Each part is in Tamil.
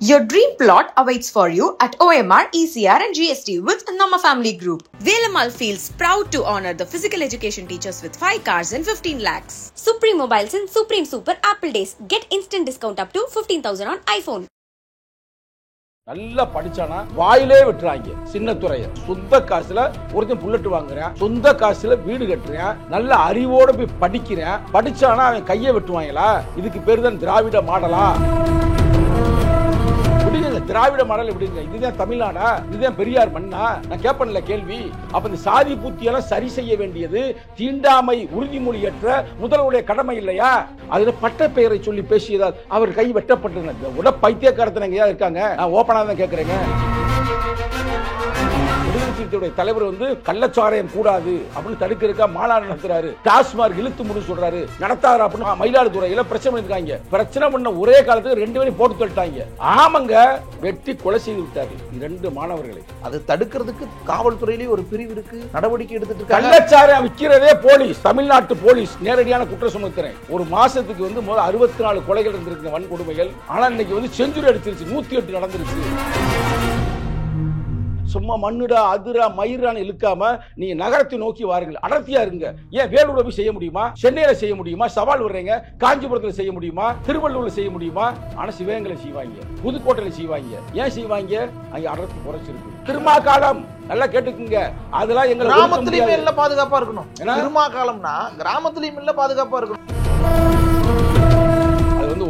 Your dream plot awaits for you at OMR, ECR and GST with Nama Family Group. Velamal feels proud to honor the physical education teachers with 5 cars and 15 lakhs. Supreme Mobiles and Supreme Super Apple Days. Get instant discount up to 15,000 on iPhone. நல்லா படிச்சானா வாயிலே விட்டுறாங்க. சின்னத்துறைய சொந்த காசுல ஒருத்தன் புல்லட் வாங்குறேன், சொந்த காசுல வீடு கட்டுறேன், நல்ல அறிவோட போய் படிக்கிறேன், படிச்சானா அவன் கையை வெட்டுவாங்களா? இதுக்கு பேரு தான் திராவிட மாடலா? திராவிட மாடல் எப்படிங்க? இதுதான் தமிழ்நாடா? இதுதான் பெரியார் மண்ணா? நான் கேட்பேன்ல கேள்வி. அப்ப இந்த சாதி பூத்தியெல்லாம் சரி செய்ய வேண்டியது தீண்டாமை உறுதிமொழியற்ற முதல்வருடைய கடமை இல்லையா? அதுல பட்ட பெயரை சொல்லி பேசியதால் அவர் கை வெட்டப்பட்டது. உட பைத்தியக்காரத்தனங்க இருக்காங்க. நான் ஓப்பனா தான் கேட்கிறேங்க. தலைவர் கள்ளச்சாராயம் கூடாது அப்படின்னு தடுக்கிறதுக்கா மாநாடு நடத்துறாரு. டாஸ்மார்க் இழுத்து முடி சொல்றாரு, நடத்தாரு அப்படின்னு மயிலாடுதுறையில பிரச்சனை இருக்காங்க. பிரச்சனை பண்ண ஒரே காலத்துக்கு 2 பேரும் போட்டு தள்ளிட்டாங்க. ஆமாங்க, வெட்டி கொலை செய்து விட்டாரு 2 மாணவர்களை. அது தடுக்கிறதுக்கு காவல்துறையிலேயே ஒரு பிரிவு இருக்கு, நடவடிக்கை எடுத்துட்டு இருக்காங்க. கள்ளச்சாராயம் விற்கிறதே போலீஸ், தமிழ்நாட்டு போலீஸ் நேரடியான குற்றம் சுமத்துறேன். ஒரு மாசத்துக்கு 64 கொலைகள் இருந்திருக்கு, வன்கொடுமைகள். ஆனா இன்னைக்கு செஞ்சுரி அடிச்சிருச்சு, 108 நடந்துருச்சு. சும்மா மண்ணுடா அதுரா மயிரான்னு இழுக்காம நீங்க நகரத்தை நோக்கி வாருங்கள், அடர்த்தியா இருங்க. ஏன் வேலூர்ல போய் செய்ய முடியுமா? சென்னையில செய்ய முடியுமா? சவால் வர்றீங்க. காஞ்சிபுரத்துல செய்ய முடியுமா? திருவள்ளூர்ல செய்ய முடியுமா? ஆனா சிவகங்கையில செய்வாங்க, புதுக்கோட்டையில செய்வாங்க. ஏன் செய்வாங்க? அங்க அடர்த்தி குறைச்சிருக்கு. திருமாகாலம் நல்லா கேட்டுக்குங்க, அதெல்லாம் எங்க கிராமத்திலயும் இல்ல பாதுகாப்பா இருக்கணும். திருமாகாலம்னா கிராமத்திலயும் இல்ல பாதுகாப்பா இருக்கணும்.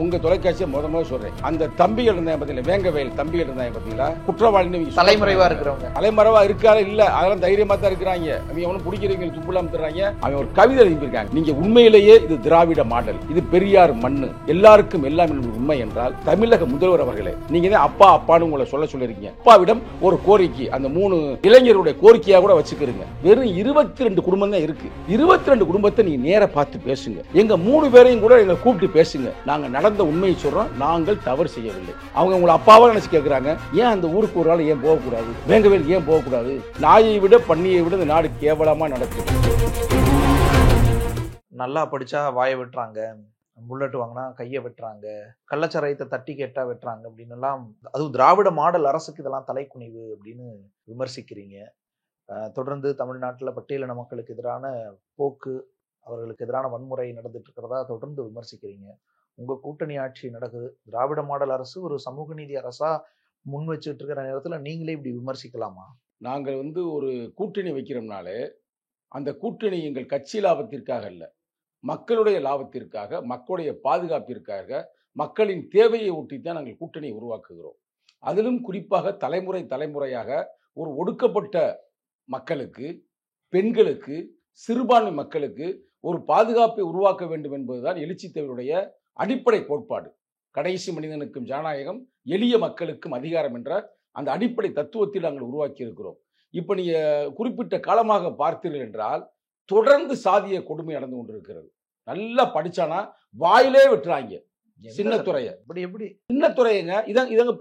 உங்க தொலைக்காட்சியை முதல்ல சொல்றேன். அந்த தம்பிகள் இருந்தாங்க பாத்தீங்களா, வேங்கவேல் தம்பிகள் இருந்தாங்க பாத்தீங்களா, குற்றவாளி தலைமறைவா இருக்கிறவங்க. தலைமறைவா இருக்காரு இல்ல, அதெல்லாம் தைரியமா தான் இருக்கிறாங்க. அவங்க அவனும் பிடிக்கிறவங்க துப்புலாம் தர்றாங்க. அவன் ஒரு கவிதை எழுதியிருக்காங்க. நீங்க உண்மையிலேயே இது திராவிட மாடல், இது பெரியார் மண்ணு, எல்லாருக்கும் எல்லாம் உண்மை என்றால் தமிழக முதல்வர் அவர்களே, நீங்க தான் அப்பா அப்பான்னு உங்களை சொல்லிருக்கீங்க. அப்பாவிடம் ஒரு கோரிக்கை, அந்த 3 இளைஞருடைய கோரிக்கையா கூட வச்சுக்கிறீங்க. வெறும் 22 குடும்பம் தான் இருக்கு. 22 குடும்பத்தை நீங்க நேர பார்த்து பேசுங்க. எங்க 3 பேரையும் கூட எங்க கூப்பிட்டு பேசுங்க. நாங்க நடந்த உண்மையை சொல்றோம், நாங்கள் தவறு செய்யவில்லை. அவங்க உங்களை அப்பாவா நினைச்சு கேட்கிறாங்க, ஏன் அந்த ஊருக்கு ஒரு ஆள் ஏன் போகக்கூடாது? வேங்கவேல் ஏன் போகக்கூடாது? நாயை விட பண்ணியை விட இந்த நாடு கேவலமா நடக்குது. நல்லா படிச்சா வாயை வெட்டுறாங்க, புல்லட் வாங்கினா கையை வெட்டுறாங்க, கள்ளச்சாராயத்தை தட்டி கேட்டா வெட்டுறாங்க அப்படின்னு எல்லாம், அதுவும் திராவிட மாடல் அரசுக்கு இதெல்லாம் தலைக்குனிவு அப்படின்னு விமர்சிக்கிறீங்க. தொடர்ந்து தமிழ்நாட்டில் பட்டியலின மக்களுக்கு எதிரான போக்கு, அவர்களுக்கு எதிரான வன்முறை நடந்துட்டு இருக்கிறதா தொடர்ந்து விமர்சிக்கிறீங்க. உங்க கூட்டணி ஆட்சி நடக்குது, திராவிட மாடல் அரசு ஒரு சமூக நீதி அரசா முன் வச்சுட்டு இருக்கிற நேரத்துல நீங்களே இப்படி விமர்சிக்கலாமா? நாங்கள் ஒரு கூட்டணி வைக்கிறோம்னாலே அந்த கூட்டணி எங்கள் கட்சி லாபத்திற்காக அல்ல, மக்களுடைய லாபத்திற்காக, மக்களுடைய பாதுகாப்பிற்காக, மக்களின் தேவையை ஒட்டித்தான் நாங்கள் கூட்டணியை உருவாக்குகிறோம். அதிலும் குறிப்பாக தலைமுறையாக ஒரு ஒடுக்கப்பட்ட மக்களுக்கு, பெண்களுக்கு, சிறுபான்மை மக்களுக்கு ஒரு பாதுகாப்பை உருவாக்க வேண்டும் என்பதுதான் எழுச்சி தமிழுடைய அடிப்படை கோட்பாடு. கடைசி மனிதனுக்கும் ஜனநாயகம், எளிய மக்களுக்கும் அதிகாரம் என்ற அந்த அடிப்படை தத்துவத்தில் நாங்கள் உருவாக்கி இருக்கிறோம். இப்ப நீங்க குறிப்பிட்ட காலமாக பார்த்தீர்கள் என்றால் தொடர்ந்து சாதிய கொடுமை நடந்து கொண்டிருக்கிறது. நல்லா படிச்சானா வாயிலே விட்டுறாங்க. சின்னத்துறைய எப்படி சின்னத்துறையங்க, இதங்க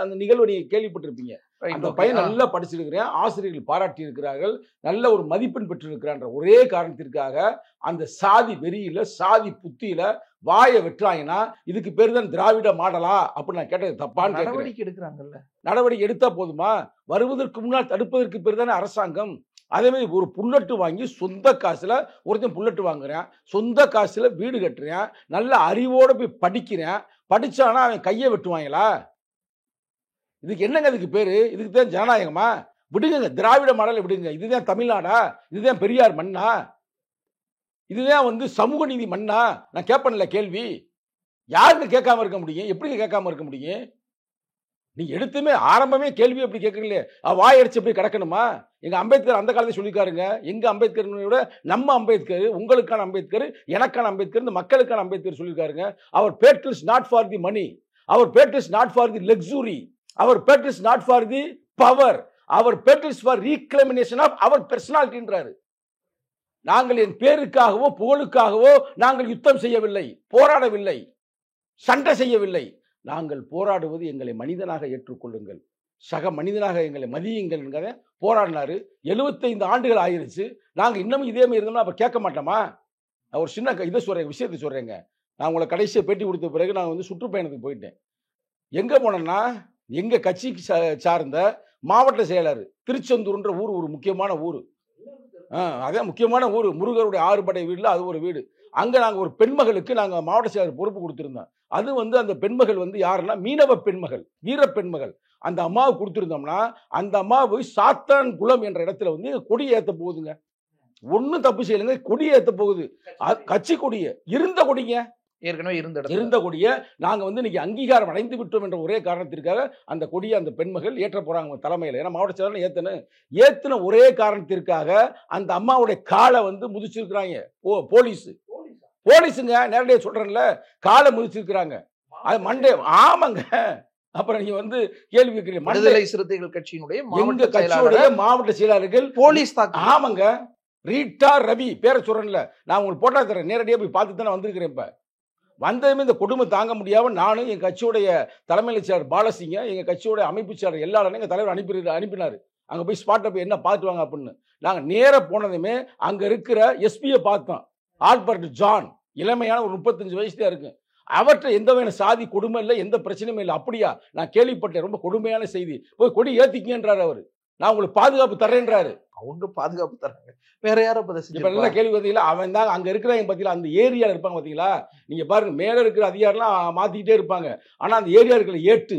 அந்த நிகழ்வு நீங்க கேள்விப்பட்டிருப்பீங்க. அந்த பையன் நல்லா படிச்சிருக்கிறேன், ஆசிரியர்கள் பாராட்டி இருக்கிறார்கள், நல்ல ஒரு மதிப்பெண் பெற்றிருக்கிறான்ற ஒரே காரணத்திற்காக அந்த சாதி வெறியில, சாதி புத்தியில வாயை வெட்டுறாங்கன்னா இதுக்கு பேரு தான் திராவிட மாடலா அப்படின்னு நான் கேட்டது தப்பான்னு நடவடிக்கை எடுக்கிறாங்கல்ல. நடவடிக்கை எடுத்தா போதுமா? வருவதற்கு முன்னால் தடுப்பதற்கு பேர் தானே அரசாங்கம். அதே மாதிரி ஒரு புல்லட்டு வாங்கி சொந்த காசுல ஒருத்தன் புல்லட்டு வாங்குறேன், சொந்த காசுல வீடு கட்டுறேன், நல்ல அறிவோட போய் படிக்கிறேன், படிச்சானா அவன் கையை வெட்டுவாங்களா? இதுக்கு என்னங்க இதுக்கு பேரு? இதுக்கு தான் ஜனநாயகமா? விடுங்க, திராவிட மாடல் விடுங்க. இதுதான் தமிழ்நாடா? இதுதான் பெரியார் மண்ணா? இதுதான் சமூக நீதி மண்ணா? நான் கேட்பேன்ல கேள்வி. யாருக்கு கேட்காம இருக்க முடியும்? எப்படி கேட்காம இருக்க முடியும்? நீங்க எடுத்துமே ஆரம்பமே கேள்வி எப்படி கேட்கறீங்களே, வாய் அடிச்சு எப்படி கிடக்கணுமா? எங்க அம்பேத்கர் அந்த காலத்தை சொல்லிக்காருங்க. எங்க அம்பேத்கர் விட நம்ம அம்பேத்கர், உங்களுக்கான அம்பேத்கர், எனக்கான அம்பேத்கர், இந்த மக்களுக்கான அம்பேத்கர் சொல்லியிருக்காருங்க. Our battle is not for the money, our battle is not for the luxury, our battle is not for the power, our battle is for reclamation of our பெர்சனாலிட்டின்றாரு. நாங்கள் என் பேருக்காகவோ புகழுக்காகவோ நாங்கள் யுத்தம் செய்யவில்லை, போராடவில்லை, சண்டை செய்யவில்லை. நாங்கள் போராடுவது எங்களை மனிதனாக ஏற்றுக்கொள்ளுங்கள், சக மனிதனாக எங்களை மதியுங்கள் என்கிற போராடினாரு. 75 ஆண்டுகள் ஆயிருச்சு. நாங்கள் இன்னமும் இதே மாதிரி இருந்தோம்னா அப்ப கேட்க மாட்டோமா? ஒரு சின்ன விஷயத்தை சொல்றேங்க. நான் உங்களை கடைசியாக பேட்டி கொடுத்த பிறகு நான் சுற்றுப்பயணத்துக்கு போயிட்டேன். எங்க போனேன்னா எங்க கட்சிக்கு சார்ந்த மாவட்ட செயலர் திருச்செந்தூர்ன்ற ஊர் ஒரு முக்கியமான ஊர். அதான் முக்கியமான ஊர். முருகருடைய 6 படை வீடுல அது ஒரு வீடு. அங்க நாங்க ஒரு பெண்மகளுக்கு நாங்க மாவட்ட செயலர் பொறுப்பு கொடுத்திருந்தோம். அது வந்து அந்த பெண்மகள் வந்து யாருன்னா மீனவ பெண்மகள், வீர பெண்மகள். அந்த அம்மாவுக்கு கொடுத்திருந்தோம்னா அந்த அம்மா போய் சாத்தான் குளம் என்ற இடத்துல வந்து கொடி ஏத்த போகுதுங்க. ஒன்னும் தப்பு செய்யலைங்க, கொடி ஏத்த போகுது. கட்சி கொடிய இருந்த கொடிங்க, ஏற்கனவே இருந்த கொடிய நாங்க வந்து இன்னைக்கு அங்கீகாரம் அடைந்து விட்டோம் என்ற ஒரே காரணத்திற்காக அந்த கொடியை அந்த பெண்மகள் ஏற்ற போறாங்க தலைமையில. ஏன்னா மாவட்ட செயலர் ஏத்துன ஒரே காரணத்திற்காக அந்த அம்மாவுடைய காலை வந்து முதிச்சிருக்கிறாங்க. போலீஸுங்க, நேரடியாக சொல்றேன்ல, காலை முதிச்சிருக்கிறாங்க. அது மண்டே. ஆமாங்க. அப்புறம் நீங்க வந்து கேள்வி கேட்கிறீங்க, விடுதலை சிறுத்தைகள் கட்சியினுடைய மாவட்ட செயலாளர்கள் போலீஸ் ஆமாங்க. ரீட்டா ரவி பேரை சொல்றேன்ல, நான் உங்களுக்கு போட்டா தரேன், நேரடியாக போய் பார்த்து தானே வந்திருக்கிறேன். இப்ப வந்ததுமே இந்த கொடுமை தாங்க முடியாம நானும் என் கட்சியுடைய தலைமை செயலர் பாலசிங்க, எங்க கட்சியோட அமைப்பு செயலர் எல்லாரும் எங்க தலைவர் அனுப்பினாரு. அங்க போய் ஸ்பாட்டை போய் என்ன பார்த்து வாங்க அப்படின்னு. நாங்க நேர போனதுமே அங்க இருக்கிற எஸ்பியை பார்த்தோம். ஆல்பர்ட் ஜான், இளமையான ஒரு 35 வயசு தான் இருக்கு. அவற்றை எந்த வகையான சாதி கொடுமை இல்லை, எந்த பிரச்சனையும் இல்லை. அப்படியா? நான் கேள்விப்பட்டேன், ரொம்ப கொடுமையான செய்தி. போய் கொடி ஏத்திக்கன்றாரு அவரு. நான் உங்களுக்கு பாதுகாப்பு தரேன்றாரு. அவங்க பாதுகாப்பு தராங்க, வேற யாரும் இப்ப கேள்வி பார்த்தீங்களா? அவன் தான் அங்க இருக்கிறவங்க பார்த்தீங்களா, அந்த ஏரியால இருப்பாங்க பார்த்தீங்களா? நீங்க பாருங்க, மேல இருக்கிற அதிகாரிலாம் மாத்திக்கிட்டே இருப்பாங்க. ஆனா அந்த ஏரியா இருக்கிற ஏட்டு,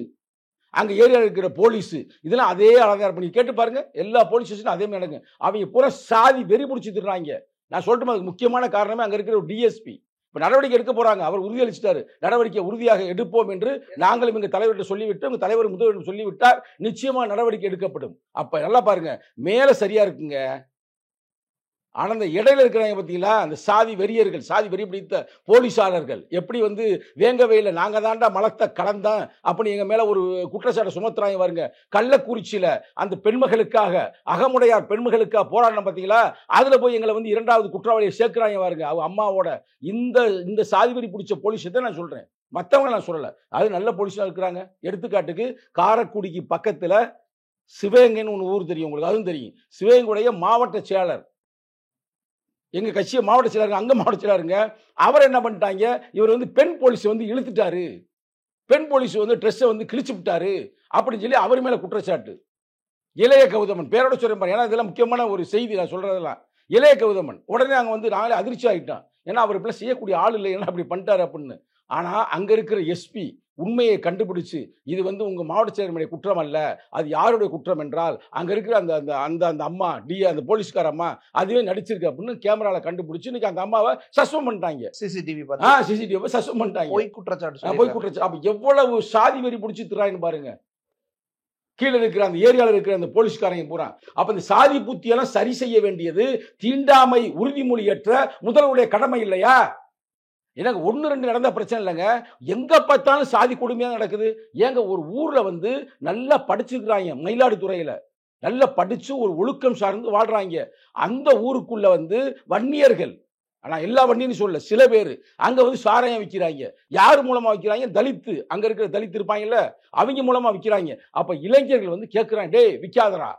அங்க ஏரியா இருக்கிற போலீஸ், இதெல்லாம் அதே ஆதாரம் பண்ணி கேட்டு பாருங்க. எல்லா போலீஸ் ஸ்டேஷனும் அதே மாதிரி நடக்குங்க. அவங்க பூரா சாதி வெறி பிடிச்சி திடுறாங்க. நான் சொல்லிட்டு அதுக்கு முக்கியமான காரணமே அங்க இருக்கிற ஒரு டிஎஸ்பி இப்ப நடவடிக்கை எடுக்க போறாங்க. அவர் உறுதியளிச்சிட்டாரு, நடவடிக்கை உறுதியாக எடுப்போம் என்று நாங்களும் எங்க தலைவர்கிட்ட சொல்லிவிட்டு, உங்க தலைவர் முதல்வர் சொல்லிவிட்டார், நிச்சயமா நடவடிக்கை எடுக்கப்படும். அப்ப நல்லா பாருங்க, மேல சரியா இருக்குங்க. ஆனா அந்த இடையில இருக்கிறாங்க பார்த்தீங்களா, அந்த சாதி வெறியர்கள், சாதி வெறி பிடித்த போலீசாளர்கள் எப்படி வந்து வேங்கவையில நாங்க தாண்டா மலத்தை கலந்தோம் அப்படி எங்க மேல ஒரு குற்றச்சாட்டை சுமத்துறாங்க பாருங்க. கள்ளக்குறிச்சியில அந்த பெண்மகளுக்காக, அகமுடையார் பெண்மகளுக்காக போராடின பார்த்தீங்களா, அதுல போய் எங்களை வந்து 2வது குற்றவாளியை சேர்க்கிறாங்க பாருங்க. அவங்க அம்மாவோட இந்த சாதி வெறி பிடிச்ச போலீஸ் தான் நான் சொல்றேன், மற்றவங்க நான் சொல்லல. அது நல்ல போலீஸா இருக்கிறாங்க. எடுத்துக்காட்டுக்கு காரைக்குடிக்கு பக்கத்துல சிவகங்கைன்னு ஒன்று ஊர் தெரியும் உங்களுக்கு, அதுவும் தெரியும். சிவகங்கையுடைய மாவட்ட செயலர், எங்க கட்சியை மாவட்ட செயலருங்க, அங்க மாவட்ட செயலருங்க, அவர் என்ன பண்ணிட்டாங்க, இவர் வந்து பெண் போலீஸ் வந்து இழுத்துட்டாரு, பெண் போலீஸ் வந்து ட்ரெஸ்ஸை வந்து கிழிச்சு விட்டாரு அப்படின்னு சொல்லி அவர் மேல குற்றச்சாட்டு. இளைய கௌதமன் பேரோட சொல்றேன், ஏன்னா இதெல்லாம் முக்கியமான ஒரு செய்தி நான் சொல்றதெல்லாம். இளைய கௌதமன் உடனே நாங்களே அதிர்ச்சி ஆகிட்டோம். ஏன்னா அவர் இப்ப செய்யக்கூடிய ஆள் இல்லை, ஏன்னா அப்படி பண்ணிட்டாரு அப்படின்னு. ஆனா அங்க இருக்கிற எஸ்பி உண்மையை கண்டுபிடிச்சு, இது வந்து உங்க மாவட்ட செயலருடைய குற்றம் அல்ல, அது யாருடைய குற்றம் என்றால் அங்க இருக்கிற அந்த அம்மா அந்த போலீஸ்கார அம்மா அதுவே நடிச்சிருக்கு அப்படின்னு கேமரால கண்டுபிடிச்சு இன்னைக்கு அந்த அம்மாவை சஸ்பெண்ட் பண்ணிட்டாங்க. சிசிடிவி சஸ்பெண்ட் பண்ணிட்டாங்க. போய் குற்றச்சாட்டு. அப்ப எவ்வளவு சாதி வெறி பிடிச்சி திராயின்னு பாருங்க. கீழே இருக்கிற அந்த ஏரியாவில் இருக்கிற அந்த போலீஸ்காரங்க பூரா. அப்ப இந்த சாதி புத்தியெல்லாம் சரி செய்ய வேண்டியது தீண்டாமை உறுதிமொழி ஏற்ற முதல்வருடைய கடமை இல்லையா? எனக்கு 1-2 நடந்த பிரச்சனை இல்லைங்க, எங்க பார்த்தாலும் சாதி கொடுமையா நடக்குது. ஏங்க ஒரு ஊர்ல வந்து நல்லா படிச்சிருக்கிறாங்க, மயிலாடுதுறையில நல்லா படிச்சு ஒரு ஒழுக்கம் சார்ந்து வாழ்றாங்க. அந்த ஊருக்குள்ள வந்து வன்னியர்கள், ஆனா எல்லா வன்னியன்னு சொல்ல, சில பேர் அங்க வந்து சாராயம் விற்கிறாங்க. யாரு மூலமா விற்கிறாங்க? தலித்து, அங்க இருக்கிற தலித்து இருப்பாங்கல்ல, அவங்க மூலமா விற்கிறாங்க. அப்ப இளைஞர்கள் வந்து கேட்கிறாங்க, டேய் விற்காதரா.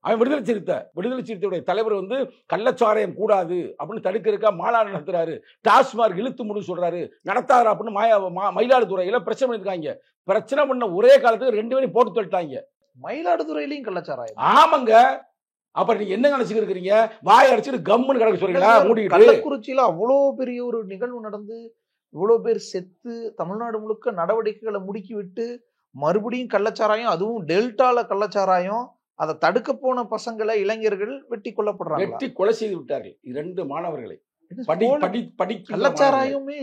அவன் விடுதலை சிறுத்தையுடைய தலைவர் வந்து கள்ளச்சாராயம் கூடாது அப்படின்னு தடுக்கிறதுக்கா மாநாடு நடத்துறாரு. டாஸ்மார்க் இழுத்து முடி சொல்றாரு, நடத்தாரு அப்படின்னு மயிலாடுதுறையில பிரச்சனை பண்ணிருக்காங்க. பிரச்சனை பண்ண ஒரே காலத்துக்கு 2 பேரும் போட்டு தள்ளிட்டாங்க. மயிலாடுதுறையிலையும் கள்ளச்சாராயம். ஆமாங்க. அப்புறம் நீங்க என்ன நினைச்சுக்கிட்டு இருக்கீங்க? வாய் அடிச்சுட்டு கம்முன்னு கிடக்க சொல்றீங்களா? மூடிட்டு. கள்ளக்குறிச்சியில அவ்வளோ பெரிய ஒரு நிகழ்வு நடந்து இவ்வளவு பேர் செத்து தமிழ்நாடு முழுக்க நடவடிக்கைகளை முடுக்கி விட்டு மறுபடியும் கள்ளச்சாராயம், அதுவும் டெல்டால கள்ளச்சாராயம், அதை தடுக்க போன பசங்களை இளைஞர்கள் வெட்டி கொல்லப்படுறாங்க, வெட்டி கொலை செய்து விட்டார்கள் 2 மாணவர்களை. கள்ளச்சாராயமே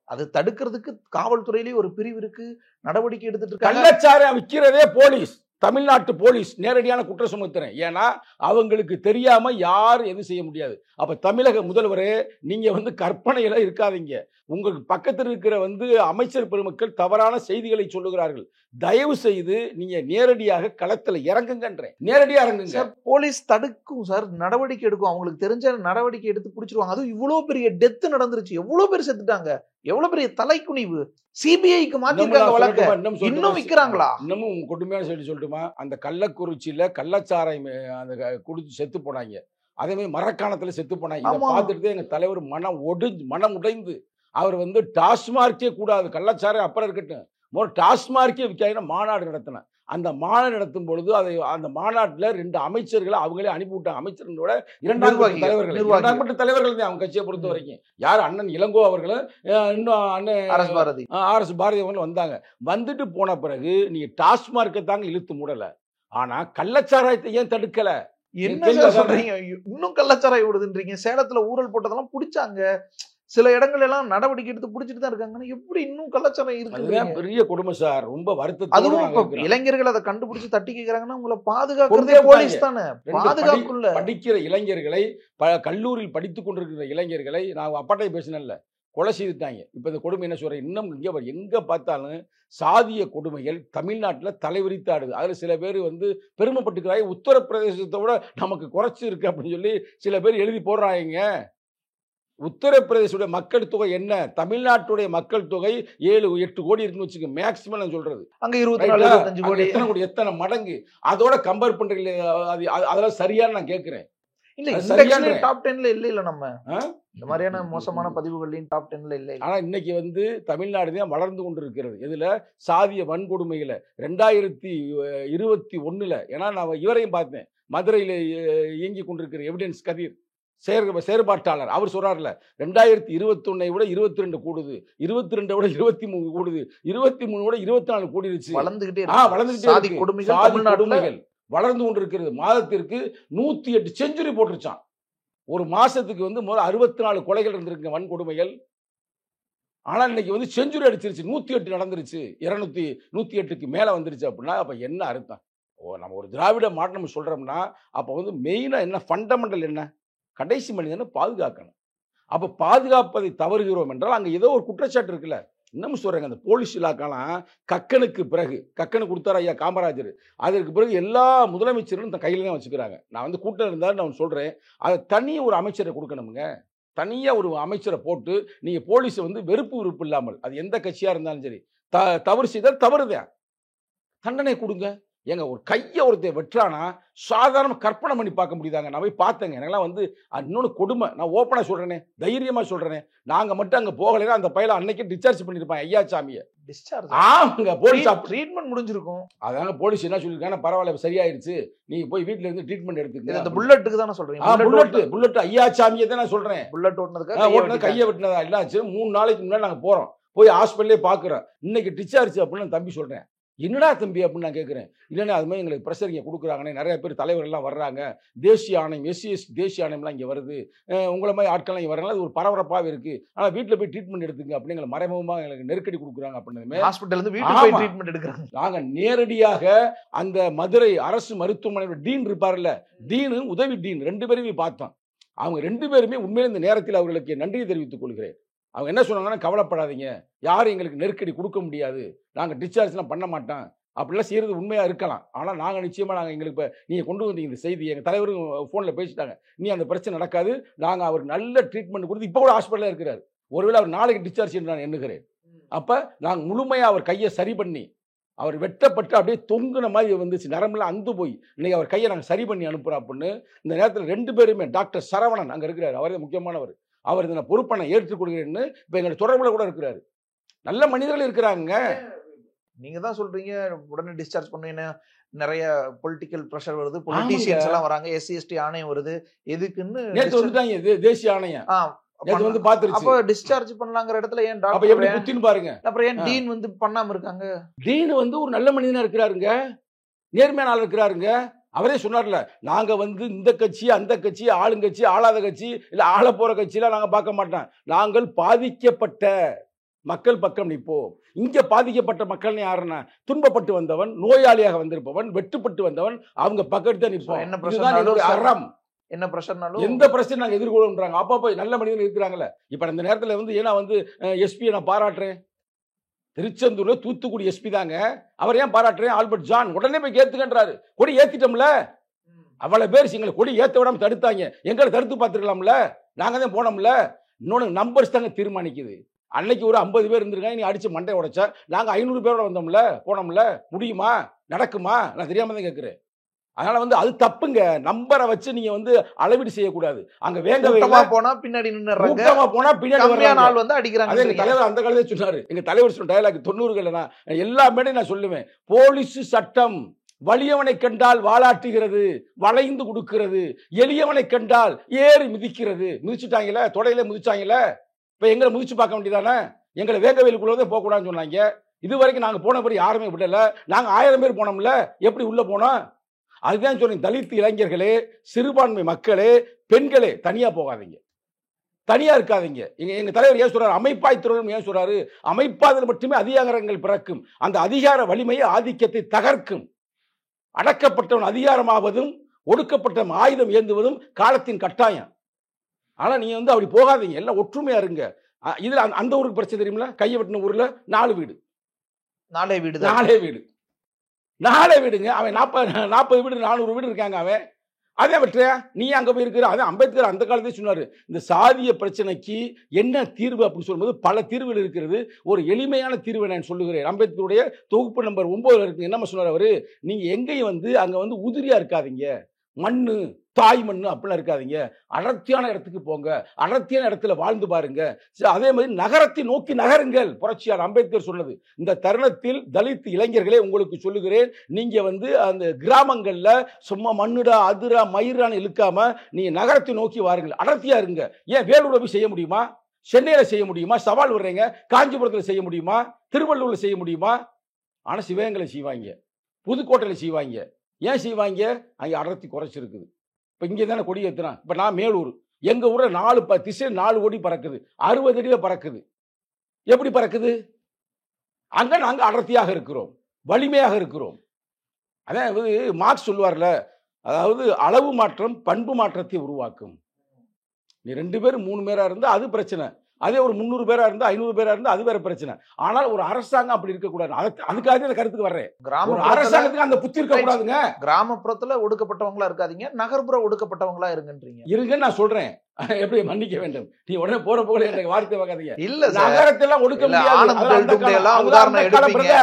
அது தடுக்கிறதுக்கு காவல்துறையிலேயே ஒரு பிரிவு இருக்கு, நடவடிக்கை எடுத்துட்டு இருக்காங்க. கள்ளச்சாராயம் விற்கிறதே போலீஸ், தமிழ்நாட்டு போலீஸ் நேரடியான குற்றம் சுமத்துறேன். ஏன்னா அவங்களுக்கு தெரியாம யாரும் எதுவும் செய்ய முடியாது. அப்ப தமிழக முதல்வரே, நீங்க வந்து கற்பனையில இருக்காதீங்க. உங்களுக்கு பக்கத்தில் இருக்கிற வந்து அமைச்சர் பெருமக்கள் தவறான செய்திகளை சொல்லுகிறார்கள். தயவு செய்து நீங்க நேரடியாக களத்துல இறங்குங்கன்றேன், நேரடியா இறங்குங்க. சார் போலீஸ் தடுக்கும் சார், நடவடிக்கை எடுக்கும், அவங்களுக்கு தெரிஞ்ச நடவடிக்கை எடுத்து பிடிச்சிருவாங்க. அதுவும் இவ்வளவு பெரிய டெத் நடந்துருச்சு, எவ்வளவு பேர் செத்துட்டாங்க, எவ்வளவு பெரிய தலைக்குனிவு. சிபிஐக்கு மாத்திருக்காங்க வழக்கு, இன்னும் விக்கிறாங்களா? இன்னமும் கொடுமையான சொல்லட்டுமா, அந்த கள்ளக்குறிச்சியில கள்ளச்சாராயம் அந்த குடிச்சு செத்து போனாங்க. அதே மாதிரி மரக்காணத்துல செத்து போனாங்க. இதை பார்த்துட்டு எங்க தலைவர் மனம் உடைந்து அவர் வந்து டாஸ்மார்க்கே கூடாது, கள்ளச்சாராயம் அப்புறம் இருக்கட்டும், டாஸ்மார்க்கே விற்காதுன்னா மாநாடு நடத்தினேன். அந்த மாநாடு நடத்தும் பொழுது அந்த மாநாட்டில் 2 அமைச்சர்களை அவங்களே அனுப்பிவிட்டாங்க. அமைச்சர்களோட 2ஆம் கட்ட தலைவர்கள் தான் அவங்க கட்சியை பொறுத்த வரைக்கும். யார் அண்ணன் இளங்கோ அவர்களும் இன்னும் அண்ணன் ஆர்எஸ் பாரதி அவங்களும் வந்தாங்க. வந்துட்டு போன பிறகு நீங்க டாஸ்மார்க்கை தாங்க இழுத்து மூடல, ஆனா கள்ளச்சாராயத்தை ஏன் தடுக்கல? என்ன சொல்றீங்க? இன்னும் கள்ளச்சாராயம் விடுதுன்றீங்க. சேலத்துல ஊழல் போட்டதெல்லாம் பிடிச்சாங்க, சில இடங்கள் எல்லாம் நடவடிக்கை எடுத்து பிடிச்சிட்டு தான் இருக்காங்க. எப்படி இன்னும் கள்ளச்சாராயம் இருக்கு? பெரிய கொடுமை சார். ரொம்ப வருத்தம். அதுவும் இளைஞர்கள் அதை கண்டுபிடிச்சு தட்டி கேட்கறாங்கன்னா உங்களை பாதுகாக்கிறதே போலீஸ் தானே. பாதுகாப்புள்ள படிக்கிற இளைஞர்களை, கல்லூரியில் படித்துக் கொண்டிருக்கிற இளைஞர்களை நான் அப்பாட்டை பேசினேன்ல, கொலை செய்துட்டாங்க. இப்ப இந்த கொடுமை என்ன சொல்றேன், இன்னும் எங்க பார்த்தாலும் சாதிய கொடுமைகள் தமிழ்நாட்டில் தலைவிரித்தாடுது. அதுல சில பேர் பெருமைப்பட்டுக்கிறாங்க, உத்தரப்பிரதேசத்தை விட நமக்கு குறைச்சி இருக்கு அப்படின்னு சொல்லி சில பேர் எழுதி போடுறாங்க. உத்தரப்பிரதேச மக்கள் தொகை என்ன, தமிழ்நாட்டுடைய மக்கள் தொகை 7-8 கோடி இருக்குன்னு வச்சுக்க மேக்சிமம். நான் சொல்றது அங்க 24-25 கோடி, எத்தனை மடங்கு அதோட கம்பேர் பண்றீங்க? அதெல்லாம் சரியான நான் கேட்கிறேன். டாப் 10ல இல்ல நம்ம இந்த மாதிரியான மோசமான பதிவுகள்லையும் டாப் 10ல இல்லை. ஆனா இன்னைக்கு தமிழ்நாடு தான் வளர்ந்து கொண்டு இருக்கிறது. இதுல சாதிய வன்கொடுமைகளை 2021 ஏன்னா நான் இவரையும் பார்த்தேன், மதுரையில இயங்கி கொண்டிருக்கிற எவிடன்ஸ் கதிர் செயற்பாட்டாளர், அவர் சொல்றாருல 2021 விட 22 கூடுது, 22 விட 23 கூடுது, 23 விட 24 கூடிருச்சு. வளர்ந்துகிட்டே கொடுமைகள் வளர்ந்து கொண்டிருக்கிறது. மாதத்திற்கு 108 செஞ்சுரி போட்டுருச்சான். ஒரு மாசத்துக்கு முதல்ல 64 கொலைகள் இருந்திருக்கு வன்கொடுமைகள். ஆனா இன்னைக்கு செஞ்சுரி அடிச்சிருச்சு, 108 நடந்துருச்சு, 108க்கு மேல வந்துருச்சு. அப்படின்னா அப்ப என்ன அர்த்தம்? நம்ம ஒரு திராவிட மாற்றம் நம்ம சொல்றோம்னா அப்ப மெயினா என்ன, ஃபண்டமெண்டல் என்ன, கடைசி மனிதனை பாதுகாக்கணும். அப்ப பாதுகாப்பதை தவறுகிறோம் என்றால் அங்க ஏதோ ஒரு குற்றச்சாட்டு இருக்குல்ல. இன்னமும் சொல்றாங்க, அந்த போலீஸ் இலாக்காலாம் கக்கனுக்கு பிறகு, கக்கனு கொடுத்தாரு ஐயா காமராஜர், அதற்கு பிறகு எல்லா முதலமைச்சரும் இந்த கையில தான் வச்சுக்கிறாங்க. நான் கூட்டம் இருந்தாலும் நான் சொல்றேன், அதை தனியாக ஒரு அமைச்சரை கொடுக்கணுமுங்க. தனியாக ஒரு அமைச்சரை போட்டு நீங்க போலீஸை வெறுப்பு விருப்பு இல்லாமல், அது எந்த கட்சியா இருந்தாலும் சரி, தவறு செய்தால் தவறுதான், தண்டனை கொடுங்க. ஏங்க ஒரு கையை ஒருத்தர் வெட்டுறானா சாதாரண கற்பனை பண்ணி பார்க்க முடியுதாங்க? நான் போய் பார்த்தேங்க. எனக்கெல்லாம் இன்னொன்று கொடுமை. நான் ஓப்பனாக சொல்றேனே, தைரியமா சொல்றேனே, நாங்க மட்டும் அங்க போகலைன்னா அந்த பையனை அன்னைக்கு டிஸ்சார்ஜ் பண்ணிருப்பாங்க ஐயா சாமியை. டிஸ்சார்ஜ்? ஆமாங்க, போலீஸ் ட்ரீட்மெண்ட் முடிஞ்சிருக்கும். அதாங்க போலீஸ் என்ன சொல்லிருக்காங்க, பரவாயில்ல சரியாயிருச்சு, நீங்க போய் வீட்டுல இருந்து ட்ரீட்மெண்ட் எடுத்துக்கங்க. அந்த புல்லட்டுக்கு தானே சொல்றீங்க? புல்லட் ஐயா சாமியை தான் நான் சொல்றேன். புல்லட் ஓட்டுனதுக்கு கையை வெட்டினதா என்னாச்சு? 3 நாளைக்கு முன்னாடி நாங்க போறோம், போய் ஹாஸ்பிட்டலே பாக்குறோம், இன்னைக்கு டிஸ்சார்ஜ் அப்படின்னு தம்பி சொல்றேன். என்னடா தம்பி அப்படின்னு நான் கேட்குறேன். இல்லைன்னா அது மாதிரி எங்களுக்கு ப்ரெஷர் இங்கே கொடுக்குறாங்கண்ணே, நிறைய பேர் தலைவர்கள்லாம் வர்றாங்க, தேசிய ஆணையம் SC/ST தேசிய ஆணையம்லாம் இங்கே வருது, உங்களை மாதிரி ஆட்கள்லாம் இங்கே வர்றாங்க, அது ஒரு பரபரப்பாக இருக்குது, ஆனால் வீட்டில் போய் ட்ரீட்மெண்ட் எடுத்துங்க அப்படின்னு எங்களை மறைமுகமாக எங்களுக்கு நெருக்கடி கொடுக்குறாங்க அப்படின்னு ஹாஸ்பிட்டல் வீட்டில் ட்ரீட்மெண்ட் எடுக்கிறாங்க. நாங்கள் நேரடியாக அந்த மதுரை அரசு மருத்துவமனையோட டீன் இருப்பார்ல, டீனு உதவி டீன் 2 பேருமே பார்த்தோம். அவங்க 2 பேருமே உண்மையிலே இந்த நேரத்தில் அவர்களுக்கு நன்றியை தெரிவித்துக் கொள்கிறேன். அவங்க என்ன சொன்னாங்கன்னா, கவலைப்படாதீங்க, யாரும் எங்களுக்கு நெருக்கடி கொடுக்க முடியாது, நாங்கள் டிஸ்சார்ஜ்லாம் பண்ண மாட்டோம், அப்படிலாம் செய்கிறது உண்மையாக இருக்கலாம், ஆனால் நாங்கள் நிச்சயமாக எங்களுக்கு இப்போ நீங்கள் கொண்டு வந்தீங்க இந்த செய்தி, எங்கள் தலைவரும் ஃபோனில் பேசிட்டாங்க, நீ அந்த பிரச்சனை நடக்காது, நாங்கள் அவருக்கு நல்ல ட்ரீட்மெண்ட் கொடுத்து இப்போ கூட ஹாஸ்பிட்டலில் இருக்கிறார், ஒருவேளை அவர் நாளைக்கு டிஸ்சார்ஜ் என்று நான் எண்ணுகிறேன். அப்போ நாங்கள் முழுமையாக அவர் கையை சரி பண்ணி, அவர் வெட்டப்பட்டு அப்படியே தொங்குன மாதிரி வந்துச்சு, நரம்புலாம் அந்து போய் இன்னைக்கு அவர் கையை நாங்கள் சரி பண்ணி அனுப்புகிறோம் அப்படின்னு. இந்த நேரத்தில் 2 பேருமே, டாக்டர் சரவணன் அங்கே இருக்கிறார், அவரே முக்கியமானவர், அவர் இந்த பொறுப்பை நான் ஏற்றுக்கொள்கிறேன்னு இப்போ எங்களோட தொடர்புல கூட இருக்கிறாரு. நல்ல மனிதர்கள் இருக்கிறாங்க. நீங்க தான் சொல்றீங்க உடனே டிஸ்சார்ஜ் பண்ணுவீங்க, நிறைய பொலிட்டிக்கல் ப்ரெஷர் வருது, பொலிட்டீஷியன்ஸ் எல்லாம் வராங்க, SC/ST ஆணையம் வருது, எதுக்குன்னு நேத்து வந்துட்டாங்க தேசிய ஆணையம். அப்ப டிஸ்சார்ஜ் பண்ணலாங்கிற இடத்துல ஏன் அப்ப எப்படி குத்தின்னு பாருங்க. அப்புறம் ஏன் டீன் பண்ணாம இருக்காங்க? டீன் ஒரு நல்ல மனிதனா இருக்கிறாருங்க, நேர்மையான ஆள் இருக்கிறாருங்க. அவரே சொன்னார்ல, நாங்க இந்த கட்சி அந்த கட்சி, ஆளுங்கட்சி ஆளாத கட்சி இல்ல ஆள போற கட்சியெல்லாம் நாங்க பார்க்க மாட்டோம், நாங்கள் பாதிக்கப்பட்ட மக்கள் பக்கம் நிற்போம். இங்க பாதிக்கப்பட்ட மக்கள் யாருன்னா, துன்பப்பட்டு வந்தவன், நோயாளியாக வந்திருப்பவன், வெட்டுப்பட்டு வந்தவன், அவங்க பக்கத்து தான் நிற்போம். என்ன பிரச்சனை, என்ன பிரச்சனைனாலும் எந்த பிரச்சனை நாங்க எதிர்கொள்ளுன்றாங்க. அப்பா நல்ல மனிதர்கள் இருக்கிறாங்களே. இப்ப இந்த நேரத்துல ஏன்னா எஸ்பியை நான் பாராட்டுறேன், திருச்செந்தூர்ல தூத்துக்குடி SP தாங்க, அவர் ஏன் பாராட்டுறேன், ஆல்பர்ட் ஜான் உடனே போய் ஏத்துக்கன்றாரு. கொடி ஏத்திட்டோம்ல, அவ்வளவு பேர் எங்களை கொடி ஏத்த விடாம தடுத்தாங்க, எங்களை தடுத்து பார்த்துருக்கலாம்ல, நாங்க தான் போனோம்ல. இன்னொன்னு நம்பர்ஸ் தாங்க தீர்மானிக்குது. அன்னைக்கு ஒரு 50 பேர் இருந்திருக்காங்க, நீ அடிச்சு மண்டை உடைச்சா, நாங்க 500 பேரோட வந்தோம்ல, போனோம்ல. முடியுமா, நடக்குமா? நான் தெரியாம தான் கேட்கிறேன். அதனால வந்து அது தப்புங்க. நம்பரை வச்சு நீங்க வந்து அளவீடு செய்யக்கூடாது. அங்க வேங்க கூட்டமா போனா பின்னாடி நின்னுறாங்க, கூட்டமா போனா பின்னாடி கம்மியான வர்றாங்க. ஆள் வந்து அடிக்கிறாங்க. அதே எங்க தலைவர் அந்த காலத்திலே சொன்னாரு. எங்க தலைவர் சொன்ன டயலாக் 90களில் நான் எல்லா மேடையும் நான் சொல்லுவேன். போலீஸ் சட்டம் வலியவனை கண்டால் வாலாட்டுகிறது, வளைந்து கொடுக்கிறது, எளியவனை கண்டால் ஏறி மிதிக்கிறது. மிதிச்சுட்டாங்கல்ல, தொடையில மிதிச்சாங்கல்ல, இப்ப எங்களை மிதிச்சு பார்க்க வேண்டியதானே? எங்களை வேங்கவேலுக்குள்ளதே போக கூடாதுன்னு சொன்னாங்க. இது வரைக்கும் நாங்க போன பிறகு யாருமே விடல. நாங்க 1000 பேர் போனோம்ல, எப்படி உள்ள போனோம்? அதுதான் சொன்னேன். தலித் இளைஞர்களே, சிறுபான்மை மக்களே, பெண்களே, தனியா போகாதீங்க, தனியா இருக்காதீங்க. எங்க தலைவர் ஏன் சொல்றாரு? அமைப்பாய் திரளும் ஏன் சொல்றாரு? அமைப்பாதல் மட்டுமே அதிகாரங்கள் பிறக்கும். அந்த அதிகார வலிமையை, ஆதிக்கத்தை தகர்க்கும். அடக்கப்பட்டவன் அதிகாரமாவதும் ஒடுக்கப்பட்ட ஆயுதம் ஏந்துவதும் காலத்தின் கட்டாயம். ஆனா நீங்க வந்து அப்படி போகாதீங்க, எல்லாம் ஒற்றுமையா இருங்க. இதுல அந்த ஊருக்கு பிரச்சனை தெரியுமில, கையை வெட்டின ஊர்ல 4 வீடு, 4 வீடு, 4 வீடுங்க. அவன் 40 வீடு 400 வீடு இருக்காங்க. அவன் அதே வெற்றியா நீ அங்க போய் இருக்கிற. அதான் அம்பேத்கர் அந்த காலத்தையே சொன்னாரு, இந்த சாதிய பிரச்சனைக்கு என்ன தீர்வு அப்படின்னு சொல்லும்போது பல தீர்வுகள் இருக்கிறது. ஒரு எளிமையான தீர்வை நான் சொல்லுகிறேன். அம்பேத்கருடைய தொகுப்பு நம்பர் 9 இருக்கு. என்ன சொன்னார் அவரு? நீங்க எங்கேயும் வந்து அங்க வந்து உதிரியா இருக்காதீங்க, மண்ணு தாய் மண்ணு அப்படிலாம் இருக்காதீங்க, அடர்த்தியான இடத்துக்கு போங்க, அடர்த்தியான இடத்துல வாழ்ந்து பாருங்க. அதே மாதிரி நகரத்தை நோக்கி நகருங்கள். புரட்சியாளர் அம்பேத்கர் சொன்னது. இந்த தருணத்தில் தலித் இளைஞர்களே உங்களுக்கு சொல்லுகிறேன், நீங்க வந்து அந்த கிராமங்கள்ல சும்மா மண்ணுடா அதுரா மயிரான்னு இழுக்காம நீங்க நகரத்தை நோக்கி வாருங்கள், அடர்த்தியா இருங்க. ஏன் வேலூர்ல போய் செய்ய முடியுமா? சென்னையில செய்ய முடியுமா? சவால் விடுறீங்க. காஞ்சிபுரத்தில் செய்ய முடியுமா? திருவள்ளூர்ல செய்ய முடியுமா? ஆனா சிவகங்கையில செய்வாங்க, புதுக்கோட்டையில செய்வாங்க. ஏன் செய்வாங்க? அங்கே அடர்த்தி குறைச்சிருக்குது. இப்போ இங்கே தானே கொடி ஏற்றுறான். இப்போ நான் மேலூர், எங்கள் ஊரில் 4 திசை 4 கொடி பறக்குது, 60 அடியில் பறக்குது. எப்படி பறக்குது? அங்கே நாங்கள் அடர்த்தியாக இருக்கிறோம், வலிமையாக இருக்கிறோம். அதான் மார்க்ஸ் சொல்லுவார்ல, அதாவது அளவு மாற்றம் பண்பு மாற்றத்தை உருவாக்கும். நீ 2 பேர் 3 பேரா இருந்தா அது பிரச்சனை. அதே ஒரு 300 பேரா இருந்தா 500 பேரா இருந்தா அது வேற பிரச்சனை. ஆனால் ஒரு அரசாங்கம் அப்படி இருக்க கூடாது. அதுக்காக இந்த கருத்துக்கு வர்றேன். அரசாங்கத்துக்கு அந்த புத்தி இருக்க கூடாதுங்க. கிராமப்புறத்துல ஒடுக்கப்பட்டவங்களா இருக்காதீங்க, நகர்ப்புற ஒடுக்கப்பட்டவங்களா இருங்கன்னு நான் சொல்றேன். எப்படி மன்னிக்க வேண்டும்? நீ உடனே போற போல எனக்கு வார்த்தை வைக்காதீங்க. இல்ல நகரத்தெல்லாம் ஒடுக்க முடியாது. உதாரணம் எடுப்பீங்க.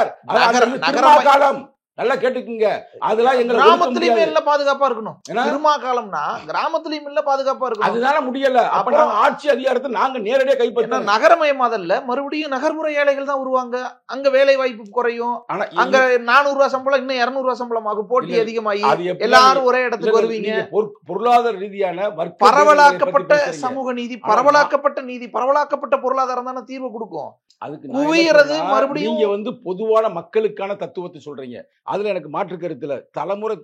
காலம் நல்லா கேட்டுக்குங்க. அதெல்லாம் எங்க கிராமத்திலயும் இல்ல பாதுகாப்பா இருக்கணும். திருமா காலம்னா கிராமத்திலயும் இல்ல பாதுகாப்பா இருக்கணும். அதனால முடியல. அப்ப நாங்க ஆட்சி அதிகாரத்தை நாங்க நேரடியா கைப்பற்றணும். நகரமயமாதல்ல மறுபடியும் நகர்ப்புற ஏழைகள் தான் வருவாங்க. அங்க வேலை வாய்ப்பு குறையும். அங்க 400 ரூபாய் சம்பளம் இன்னும் 200 ரூபாய் சம்பளம் ஆகும். போட்டி அதிகமாகி எல்லாரும் ஒரே இடத்துக்கு வருவீங்க. பொருளாதார ரீதியான பரவலாக்கப்பட்ட சமூக நீதி, பரவலாக்கப்பட்ட நீதி, பரவலாக்கப்பட்ட பொருளாதாரம் தானே தீர்வு கொடுக்கும். அதுக்கு குவியறது மறுபடியும் நீங்க வந்து பொதுவான மக்களுக்கான தத்துவத்தை சொல்றீங்க. அதுல எனக்கு மாற்று கருத்துல தலைமுறை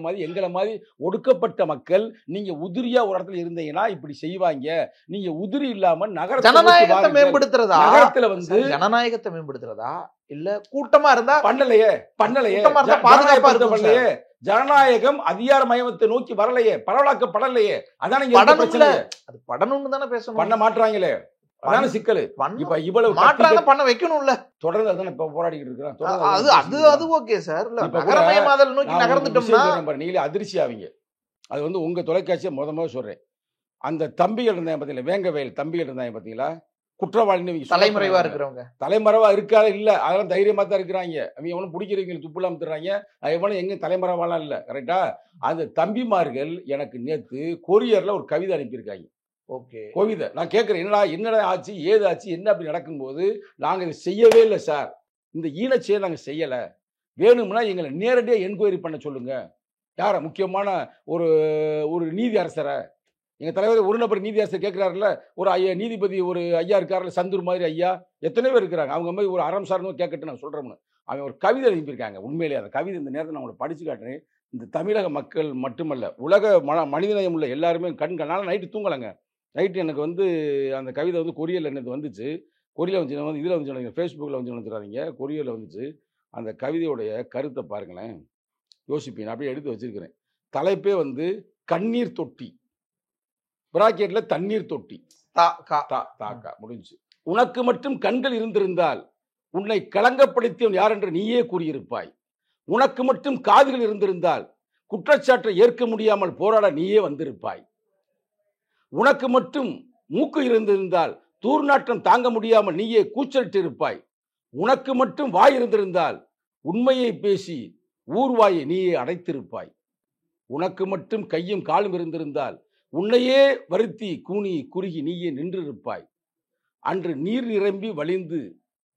மாதிரி எங்களை மாதிரி ஒடுக்கப்பட்ட மக்கள் நீங்க உதிரியா ஒரு இடத்துல இருந்தீங்கன்னா இப்படி செய்வாங்க. நீங்க உதிரி இல்லாம ஜனநாயகத்தை மேம்படுத்துறதா, நகரத்துல வந்து ஜனநாயகத்தை மேம்படுத்துறதா இல்ல கூட்டமா இருந்தா பண்ணலையே பாதுகாப்பா இருக்கலையே. ஜனநாயகம் அதிகார மயமத்தை நோக்கி வரலையே, பரவலாக்கப்படலையே. அதான அது படணும்னு தானே பேசணும். பண்ண மாட்டாங்களே, அதான சிக்கல். இப்ப இவ்வளவு மாற்றாங்க பண்ண வைக்கணும்ல. தொடர்ந்து அதான இப்ப போராடிட்டு இருக்கிறோம். அது ஓகே சார். நகரமயமாதல் நோக்கி நகர்ந்துட்டோம்னா நீங்களே அதிர்ச்சி ஆவீங்க. அது வந்து உங்க தொலைக்காட்சியை முத சொல்றேன். அந்த தம்பிகள் இருந்தாங்க பாத்தீங்களா, வேங்கவேல் தம்பிகள் இருந்தாங்க பாத்தீங்களா, குற்றவாளின்னு தலைமறைவா இருக்கிறவங்க, தலைமறைவா இருக்காது இல்ல, அதெல்லாம் தைரியமா தான் இருக்கிறாங்க. அவங்க எவனும் பிடிக்கிறவங்க துப்பு இல்லாம தர்றாங்க. எவனும் எங்க தலைமறைவாலாம் இல்ல. கரெக்டா? அந்த தம்பிமார்கள் எனக்கு நேத்து கொரியர்ல ஒரு கவிதை அனுப்பியிருக்காங்க. ஓகே, கோவிதை நான் கேட்கிறேன், என்னடா ஆச்சு, ஏது ஆச்சு, என்ன அப்படி நடக்கும்போது நாங்கள் இதை செய்யவே இல்லை சார், இந்த ஈனச்செயலை நாங்கள் செய்யலை, வேணும்னா எங்களை நேரடியாக என்கொயரி பண்ண சொல்லுங்க. யார முக்கியமான ஒரு நீதி அரசரை, எங்கள் தலைவர் ஒரு நபர் நீதி அரசர் கேட்குறாருல, ஒரு ஐயா நீதிபதி ஒரு ஐயா இருக்காருல்ல, சந்தூர் மாதிரி ஐயா, எத்தனை பேர் இருக்கிறாங்க, அவங்க மாதிரி ஒரு அறம் சார்ந்தும் கேட்கட்டு நான் சொல்கிறோம்னு அவன் ஒரு கவிதை அனுப்பியிருக்காங்க. உண்மையிலே அந்த கவிதை இந்த நேரத்தில் நான் உங்களை படித்து காட்டுறேன். இந்த தமிழக மக்கள் மட்டுமல்ல, உலக மனிதநேயம் உள்ள எல்லாருமே கண்களால் நைட்டு தூங்கலைங்க. நைட்டு எனக்கு வந்து அந்த கவிதை வந்து கொரியரில் எனக்கு வந்துச்சு. கொரியரில் வந்து வந்து இதில் வந்து ஃபேஸ்புக்கில் வந்து வந்துடாதீங்க, கொரியரில் வந்துச்சு. அந்த கவிதையோடைய கருத்தை பாருங்களேன், யோசிப்பேன். அப்படியே எடுத்து வச்சிருக்கிறேன். தலைப்பே வந்து கண்ணீர் தொட்டி, பிராக்கெட்டில் தண்ணீர் தொட்டி, தாக்கா முடிஞ்சு. உனக்கு மட்டும் கண்கள் இருந்திருந்தால் உன்னை களங்கப்படுத்தியவன் யார் என்று நீயே கூறியிருப்பாய். உனக்கு மட்டும் காதுகள் இருந்திருந்தால் குற்றச்சாட்டை ஏற்க முடியாமல் போராட நீயே வந்திருப்பாய். உனக்கு மட்டும் மூக்கு இருந்திருந்தால் தூர்நாற்றம் தாங்க முடியாமல் நீயே கூச்சலிட்டு இருப்பாய். உனக்கு மட்டும் வாய் இருந்திருந்தால் உண்மையை பேசி ஊர்வாயை நீயே அடைத்திருப்பாய். உனக்கு மட்டும் கையும் காலும் இருந்திருந்தால் உன்னையே வருத்தி கூனி குறுகி நீயே நின்றிருப்பாய். அன்று நீர் நிரம்பி வழிந்து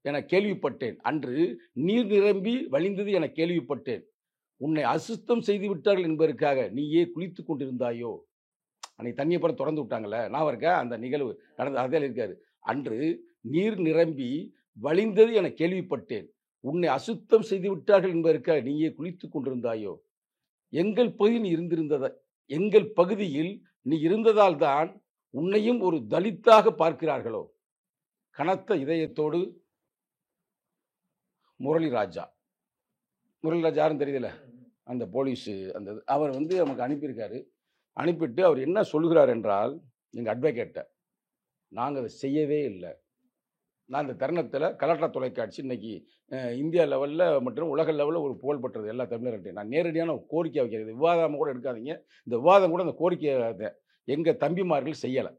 என கேள்விப்பட்டேன். அன்று நீர் நிரம்பி வழிந்தது என கேள்விப்பட்டேன். உன்னை அசுத்தம் செய்து விட்டார்கள் என்பதற்காக நீயே குளித்து கொண்டிருந்தாயோ. அன்னைக்கு தண்ணியை பிறகு திறந்து விட்டாங்கல்ல, நான் இருக்க அந்த நிகழ்வு நடந்து அதில் இருக்காரு. அன்று நீர் நிரம்பி வழிந்தது என கேள்விப்பட்டேன். உன்னை அசுத்தம் செய்து விட்டார்கள் என்பதற்காக நீயே குளித்து கொண்டிருந்தாயோ. எங்கள் பகுதியில் நீ இருந்ததால் தான் உன்னையும் ஒரு தலித்தாக பார்க்கிறார்களோ. கனத்த இதயத்தோடு முரளிராஜா யாரும் தெரியல, அந்த போலீஸு அந்த அவர் நமக்கு அனுப்பியிருக்காரு. அனுப்பிட்டு அவர் என்ன சொல்கிறார் என்றால், எங்கள் அட்வொகேட்டை நாங்கள் அதை செய்யவே இல்லை. நான் இந்த தருணத்தில் கலெக்டர் தொலைக்காட்சி இன்னைக்கு இந்தியா லெவலில் மற்றும் உலக லெவலில் ஒரு புகழ்பெற்றது எல்லா தமிழர்கிட்டையும் நான் நேரடியான கோரிக்கை வைக்கிறது. விவாதமாக கூட எடுக்காதீங்க, இந்த விவாதம் கூட அந்த கோரிக்கையை எங்கள் தம்பிமார்கள் செய்யலை.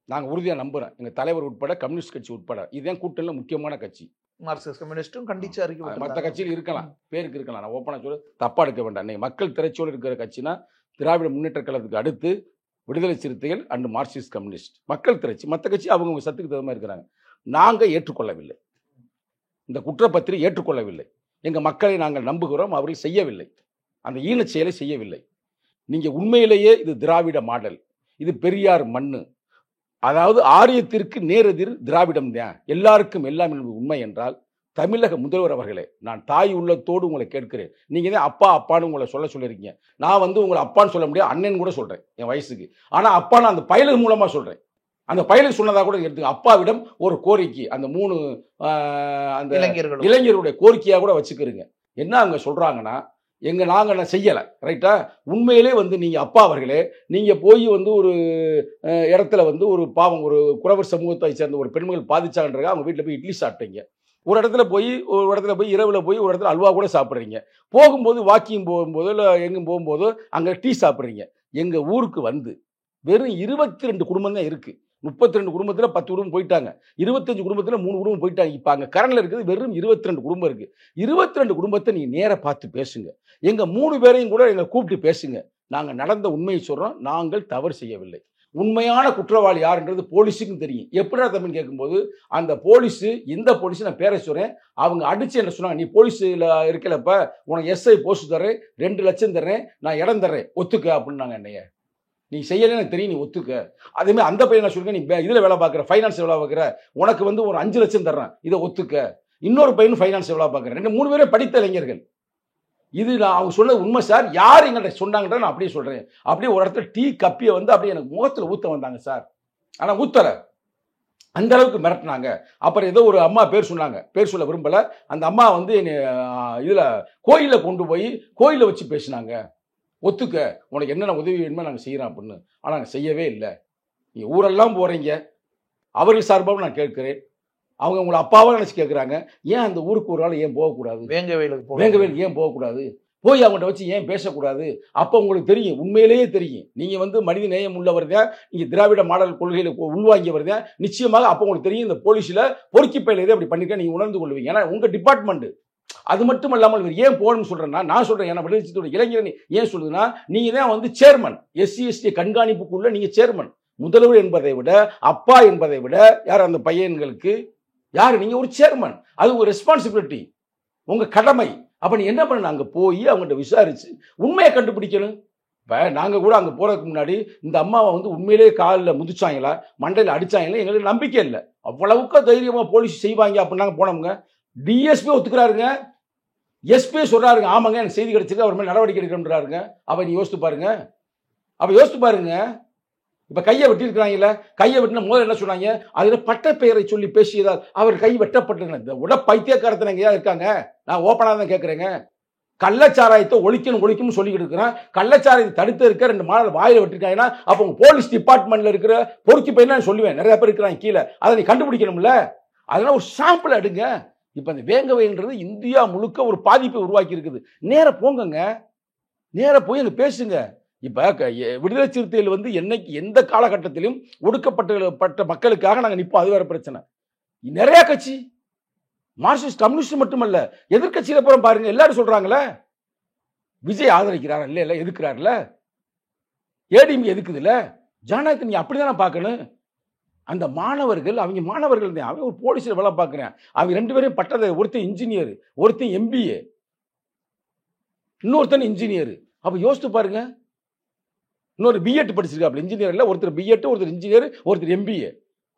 நாங்கள் உறுதியாக நம்புகிறேன், எங்கள் தலைவர் உட்பட கம்யூனிஸ்ட் கட்சி உட்பட. இதுதான் கூட்டணியில் முக்கியமான கட்சி. மார்க்சிஸ்ட் கம்யூனிஸ்டும் கண்டிச்சு அறிக்கை. மற்ற கட்சியில் இருக்கலாம், பேருக்கு இருக்கலாம், நான் ஓப்பனாக சொல்ல தப்பாக எடுக்க வேண்டாம். இன்னைக்கு மக்கள் திரைச்சோடு இருக்கிற கட்சினா திராவிட முன்னேற்ற கழகத்துக்கு அடுத்து விடுதலை சிறுத்தைகள் அண்ட் மார்க்சிஸ்ட் கம்யூனிஸ்ட் மக்கள் திரைச்சி. மற்ற கட்சி அவங்க சத்துக்கு தகுந்த மாதிரி இருக்கிறாங்க. நாங்கள் ஏற்றுக்கொள்ளவில்லை, இந்த குற்றப்பத்திரிகை ஏற்றுக்கொள்ளவில்லை. எங்கள் மக்களை நாங்கள் நம்புகிறோம், அவர்கள் செய்யவில்லை, அந்த ஈனச் செயலை செய்யவில்லை. நீங்கள் உண்மையிலேயே இது திராவிட மாடல், இது பெரியார் மண்ணு, அதாவது ஆரியத்திற்கு நேரெதிர் திராவிடம் தான், எல்லாருக்கும் எல்லாம் என்பது உண்மை என்றால், தமிழக முதல்வர் அவர்களே, நான் தாய் உள்ளத்தோடு உங்களை கேட்கிறேன். நீங்கள் தான் அப்பா அப்பான்னு உங்களை சொல்லியிருக்கீங்க. நான் உங்களை அப்பான்னு சொல்ல முடியாது, அண்ணன் கூட சொல்கிறேன் என் வயசுக்கு. ஆனால் அப்பா நான் அந்த பயலுக்கு மூலமாக சொல்கிறேன். அந்த பயலுக்கு சொன்னதாக கூட எடுத்துங்க. அப்பாவிடம் ஒரு கோரிக்கை, அந்த 3 அந்த இளைஞருடைய கோரிக்கையாக கூட வச்சுக்கிறீங்க. என்ன அவங்க சொல்கிறாங்கன்னா, நாங்கள் செய்யலை, ரைட்டா? உண்மையிலே நீங்கள் அப்பா அவர்களே, நீங்கள் போய் ஒரு இடத்துல ஒரு பாவம், ஒரு குறவர் சமூகத்தை சேர்ந்த ஒரு பெண்மகள் பாதிச்சாங்கன்றாங்க. அவங்க வீட்டில் போய் இட்லி சாப்பிட்டீங்க. ஒரு இடத்துல போய் இரவில் போய் ஒரு இடத்துல அல்வா கூட சாப்பிட்றீங்க. போகும்போது வாக்கிங் போகும்போதோ இல்லை எங்கும் போகும்போதோ அங்கே டீ சாப்பிட்றீங்க. எங்கள் ஊருக்கு வெறும் 22 குடும்பம் தான் இருக்குது. 32 குடும்பத்தில் 10 குடும்பம் போயிட்டாங்க, 25 குடும்பத்தில் 3 குடும்பம் போயிட்டாங்க. இப்போ அங்கே கரண்டில் இருக்குது வெறும் 22 குடும்பம் இருக்குது. 22 குடும்பத்தை நீங்கள் நேராக பார்த்து பேசுங்க. எங்கள் 3 பேரையும் கூட எங்களை கூப்பிட்டு பேசுங்க. நாங்கள் நடந்த உண்மையை சொல்கிறோம், நாங்கள் தவறு செய்யவில்லை. உண்மையான குற்றவாளி யாருன்றது போலீஸுக்கும் தெரியும். எப்படிடா தம்பின்னு கேட்கும்போது, அந்த போலீஸு எந்த போலீஸு நான் பேரை சொல்கிறேன், அவங்க அடித்து என்ன சொன்னாங்க, நீ போலீஸில் இருக்கலப்ப உனக்கு எஸ்ஐ போஸ்ட் தரேன், 2 லட்சம் தர்றேன், நான் இடம் தர்றேன், ஒத்துக்க அப்படின்னாங்க. என்னைய நீ செய்யலைன்னு எனக்கு தெரியும், நீ ஒத்துக்க. அதேமாதிரி அந்த பையன் நான் சொல்லுங்க, நீ இதில் வேலை பார்க்குற, ஃபைனான்ஸ் வேலை பார்க்குற, உனக்கு ஒரு 5 லட்சம் தர்றேன், இதை ஒத்துக்க. இன்னொரு பையனும் ஃபைனான்ஸ் வேலை பார்க்குறேன். 3 பேரும் படித்த இளைஞர்கள். இது நான் அவங்க சொல்ல உண்மை சார். யார் எங்கள்கிட்ட சொன்னாங்கன்ற நான் அப்படியே சொல்கிறேன். அப்படியே ஒரு இடத்துல டீ கப்பியை அப்படியே எனக்கு முகத்தில் ஊற்ற வந்தாங்க சார். ஆனால் ஊத்தலை, அந்த அளவுக்கு மிரட்டினாங்க. அப்புறம் ஏதோ ஒரு அம்மா பேர் சொன்னாங்க, பேர் சொல்ல விரும்பலை. அந்த அம்மா என்னை இதில் கோயிலில் கொண்டு போய் கோயிலை வச்சு பேசினாங்க. ஒத்துக்க, உனக்கு என்னென்ன உதவி வேணுமோ நாங்கள் செய்கிறோம் அப்படின்னு. ஆனால் நாங்கள் செய்யவே இல்லை. நீங்கள் ஊரெல்லாம் போகிறீங்க, அவர்கள் சார்பாக நான் கேட்குறேன். அவங்க உங்களை அப்பாவாக நினச்சி கேட்குறாங்க, ஏன் அந்த ஊருக்கு ஒரு ஆள் ஏன் போகக்கூடாது, வேங்கவேலுக்கு ஏன் போகக்கூடாது, போய் அவங்கள்ட்ட வச்சு ஏன் பேசக்கூடாது? அப்போ உங்களுக்கு தெரியும், உண்மையிலேயே தெரியும், நீங்கள் மனித நேயம் உள்ளவர் தான், நீங்கள் திராவிட மாடல் கொள்கையில் உள்வாங்கியவர் தான். நிச்சயமாக அப்போ உங்களுக்கு தெரியும், இந்த போலீஸில் பொறுக்கி பயில அப்படி பண்ணிக்க நீங்கள் உணர்ந்து கொள்வீங்க. ஏன்னா உங்கள் டிபார்ட்மெண்ட்டு. அது மட்டும் இல்லாமல் இவர் ஏன் போகணும்னு சொல்கிறேன்னா, நான் சொல்கிறேன், ஏன்னா விடுதலை இளைஞரணி ஏன் சொல்லுதுன்னா, நீங்கள் தான் சேர்மன், SC/ST கண்காணிப்புக்குள்ள நீங்கள் சேர்மன். முதல்வர் என்பதை விட, அப்பா என்பதை விட, யார் அந்த பையன்களுக்கு யார், நீங்கள் ஒரு சேர்மன். அது ஒரு ரெஸ்பான்சிபிலிட்டி, உங்கள் கடமை. அப்போ நீ என்ன பண்ண, அங்கே போய் அவங்கள்ட்ட விசாரித்து உண்மையை கண்டுபிடிக்கணும். இப்போ நாங்கள் கூட அங்கே போகிறதுக்கு முன்னாடி இந்த அம்மாவை உண்மையிலேயே காலில் முதிச்சாங்களா, மண்டையில் அடித்தாங்களா, எங்களுக்கு நம்பிக்கை இல்லை. அவ்வளவுக்கு தைரியமாக போலீஸ் செய்வாங்க அப்படின்னு நாங்கள் போனோம்ங்க. DSP ஒத்துக்கிறாருங்க, SP சொல்கிறாருங்க, ஆமாங்க எனக்கு செய்தி கிடைச்சிருக்கு, அவர் மேலே நடவடிக்கை எடுக்கணுன்றாருங்க. அப்போ நீ யோசித்து பாருங்க. இப்போ கையை வெட்டியிருக்கிறாங்கல்ல, கையை வெட்டின முதல்ல என்ன சொன்னாங்க, அதில் பட்ட பெயரை சொல்லி பேசியதால் அவர் கை வெட்டப்பட்டது. இந்த உட பைத்தியக்காரத்தனங்க இருக்காங்க. நான் ஓப்பனாக தான் கேட்குறேங்க. கள்ளச்சாராயத்தை ஒழிக்கணும்னு சொல்லிக்கிட்டு இருக்கிறேன். கள்ளச்சாராயத்தை தடுத்து இருக்க 2 மாடல் வாயில வெட்டிருக்காங்கன்னா, அப்போ உங்க போலீஸ் டிபார்ட்மெண்ட்ல இருக்கிற பொறுக்கி பையன் நான் சொல்லுவேன், நிறைய பேர் இருக்கிறாங்க கீழே, அதை நீ கண்டுபிடிக்கணும்ல. அதனால ஒரு சாம்பிள் எடுங்க. இப்போ அந்த வேங்கவைன்றது இந்தியா முழுக்க ஒரு பாதிப்பை உருவாக்கி இருக்குது. நேர போங்கங்க, நேர போய் அங்கே பேசுங்க. இப்போ விடுதலை சிறுத்தைகள் என்னைக்கு எந்த காலகட்டத்திலும் ஒடுக்கப்பட்ட மக்களுக்காக நாங்கள் நிற்போம். அது வேற பிரச்சனை. நிறைய கட்சி, மார்க்சிஸ்ட் கம்யூனிஸ்ட் மட்டுமல்ல, எதிர்கட்சியில போற பாருங்க, எல்லாரும் சொல்றாங்களே, விஜய் ஆதரிக்கிறாரா? இல்ல எதுக்குறாருல? ஏடிஎம் எதுக்குதுல? ஜனநாயகத்தை நீ அப்படிதானே பார்க்கணும். அந்த மாணவர்கள் அவங்க மாணவர்கள் தான். அவன் ஒரு போலீஸ்ல வேலை பார்க்குறேன். அவங்க 2 பேரும் பட்டத, ஒருத்தன் இன்ஜினியர், ஒருத்தன் எம்பிஏ, இன்னொருத்தன் இன்ஜினியர். அப்ப யோசித்து பாருங்க. இன்னொரு பிஎட் படிச்சிருக்காப்ல, இன்ஜினியர்ல ஒருத்தர் பிஎட், ஒருத்தர் இன்ஜினியர், ஒருத்தர் எம்பிஏ.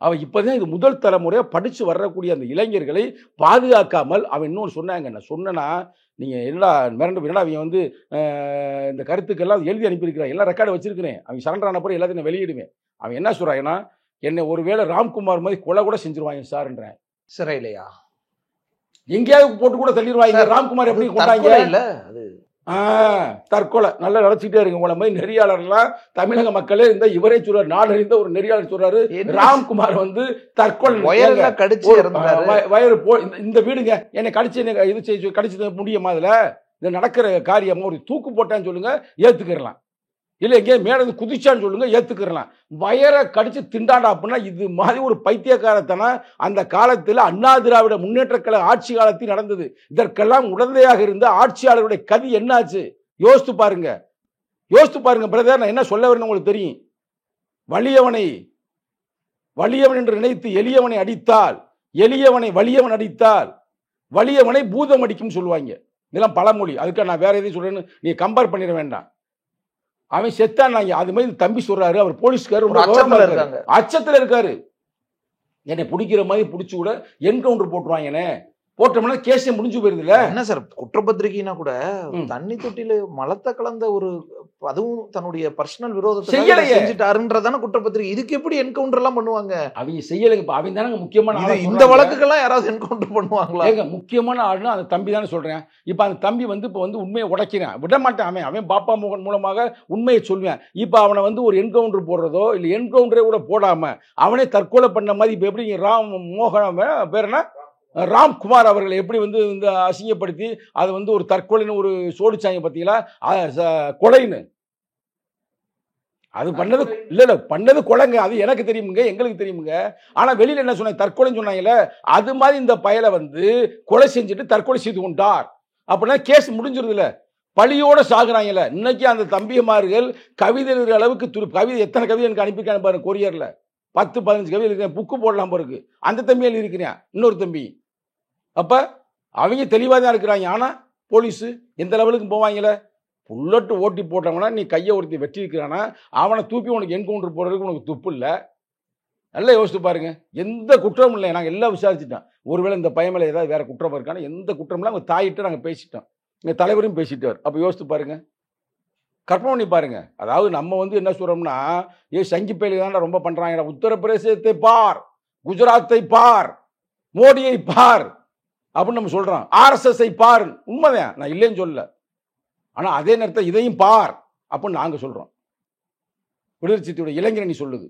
அவன் இப்பதான் இது முதல் தலைமுறையா படிச்சு வரக்கூடிய அந்த இளைஞர்களை பாதுகாக்காமல் அவன் இன்னொன்று சொன்னாங்க. நான் சொன்னா நீங்க என்னடா மிரண்டு அவங்க வந்து இந்த கருத்துக்கெல்லாம் எழுதி அனுப்பியிருக்கிறான், எல்லாம் ரெக்கார்டு வச்சிருக்கிறேன். அவங்க சரண்டர் ஆன பிறகு எல்லாத்தையும் நான் வெளியிடுவேன். அவன் என்ன சொல்றாங்கன்னா, என்னை ஒருவேளை ராம்குமார் மாதிரி கொலை கூட செஞ்சிருவாங்க சார்ன்றேன். சிறையிலையா எங்கேயாவது போட்டு கூட தள்ளிடுவாங்க. ராம்குமார் எப்படி கொண்டாங்க? இல்ல அது தற்கொலை. நல்லா நினைச்சுட்டே இருக்கு. உங்களை மாதிரி நெறியாளர்லாம் தமிழக மக்களே இந்த இவரே சொல்றாரு, நாடு அறிந்த ஒரு நெறியாளர் சொல்றாரு, ராம்குமார் வந்து தற்கொலை வயறு போ இந்த வீடுங்க என்னை கடிச்சு இது செய்ய கடிச்சு முடியுமா? அதுல இது நடக்கிற காரியம். ஒரு தூக்கு போட்டான்னு சொல்லுங்க, ஏத்துக்கிறலாம். இல்ல எங்கேயும் மேல குதிச்சான்னு சொல்லுங்க, ஏத்துக்கிறலாம். வயரை கடிச்சு திண்டாண்டா அப்படின்னா இது மாதிரி ஒரு பைத்தியக்காரத்தனா அந்த காலத்தில் அண்ணா திராவிட முன்னேற்ற கழக ஆட்சி காலத்தில் நடந்தது. இதற்கெல்லாம் உடந்தையாக இருந்த ஆட்சியாளருடைய கதி என்னாச்சு? யோசித்து பாருங்க, யோசித்து பாருங்க பிரதர். நான் என்ன சொல்ல வரேன்னு உங்களுக்கு தெரியும். வலியவன் என்று நினைத்து எளியவனை அடித்தால், எளியவனை வலியவன் அடித்தால், வலியவனை பூதம் அடிக்கும் சொல்லுவாங்க. இதெல்லாம் பழமொழி. அதுக்காக நான் வேற எதையும் சொல்றேன்னு நீ கம்பேர் பண்ணிட வேண்டாம். அவன் செத்தான். அது மாதிரி தம்பி சொல்றாரு. அவர் போலீஸ்காரர் அச்சத்துல இருக்காரு. என்னை பிடிக்கிற மாதிரி பிடிச்சு கூட என்கவுண்டர் போட்டுருவாங்க. போட்டோம்னா கேஸே முடிஞ்சு போயிருதுல. என்ன சார் குற்றப்பத்திரிகைனா கூட தண்ணி தொட்டில மலத்தை கலந்த ஒரு, அதுவும் தன்னுடைய பர்சனல் விரோதத்தை செஞ்சுட்டாருன்றதான குற்றப்பத்திரிகை. இதுக்கு எப்படி என்கவுண்டர் எல்லாம் பண்ணுவாங்க? அவங்க செய்யலைங்க. அவங்க தானே முக்கியமான இந்த வழக்குக்கெல்லாம் யாராவது என்கவுண்டர் பண்ணுவாங்களா? முக்கியமான ஆளுனா அந்த தம்பி தானே சொல்றேன். இப்ப அந்த தம்பி வந்து இப்ப வந்து உண்மையை உடைக்கிறேன், விட மாட்டேன். அவன் பாப்பா மோகன் மூலமாக உண்மையை சொல்லுவேன். இப்ப அவனை வந்து ஒரு என்கவுண்டர் போடுறதோ இல்ல என்கவுண்டரே கூட போடாம அவனே தற்கொலை பண்ண மாதிரி இப்ப எப்படி பேர் என்ன ராம்குமார் அவர்களை எப்படி வந்து இந்த அசிங்கப்படுத்தி அது வந்து ஒரு தற்கொலைன்னு ஒரு சோடிச்சாங்க பார்த்தீங்களா? கொலைன்னு அது பண்ணது இல்ல பண்ணது கொலைங்க. அது எனக்கு தெரியுமுங்க, எங்களுக்கு தெரியுமுங்க. ஆனா வெளியில என்ன சொன்னாங்க? தற்கொலைன்னு சொன்னாங்கல்ல. அது மாதிரி இந்த பயலை வந்து கொலை செஞ்சுட்டு தற்கொலை செய்து கொண்டார் அப்படின்னா கேஸ் முடிஞ்சிருதுல. பழியோட சாகுறாங்கல்ல. இன்னைக்கு அந்த தம்பியமார்கள் கவிதை எழுதுற அளவுக்கு கவிதை எத்தனை கவிதை எனக்கு அனுப்பிக்கான பாருங்க. கொரியர்ல 10-15 கவிதை இருக்கிறேன். புக்கு போடலாம் பாருக்கு. அந்த தம்பி எழுதியிருக்கிறேன், இன்னொரு தம்பி. அப்ப அவங்க தெளிவாக தான் இருக்கிறாங்க. ஆனா போலீஸு எந்த லெவலுக்கு போவாங்கல்ல. புல்லட்டு ஓட்டி போட்டவனா நீ கையை ஒருத்தி வெட்டி இருக்கிறானா அவனை தூக்கி உனக்கு என்கவுண்டர் போடுறதுக்கு உனக்கு துப்பு இல்லை. நல்லா யோசிச்சு பாருங்க. எந்த குற்றமும் இல்லை. நாங்கள் எல்லாம் விசாரிச்சுட்டோம். ஒருவேளை இந்த பையன் மேலே ஏதாவது வேற குற்றம் இருக்கானா? எந்த குற்றம்லாம் அவங்க தாயிட்டு நாங்கள் பேசிட்டோம். எங்கள் தலைவரும் பேசிட்டார். அப்போ யோசித்து பாருங்க, கற்பனை பண்ணி பாருங்க. அதாவது நம்ம வந்து என்ன சொல்றோம்னா, சங்கி பயில தான் ரொம்ப பண்றாங்க. உத்தரப்பிரதேசத்தை பார், குஜராத்தை பார், மோடியை பார் அப்படின்னு நம்ம சொல்றோம். RSS பார். உண்மைதான், நான் இல்லைன்னு சொல்லல. ஆனா அதே நேரத்தில் இதையும் பார் அப்படின்னு நாங்க சொல்றோம். விடுதலை சிறுத்தையோட இளைஞரணி சொல்லுது.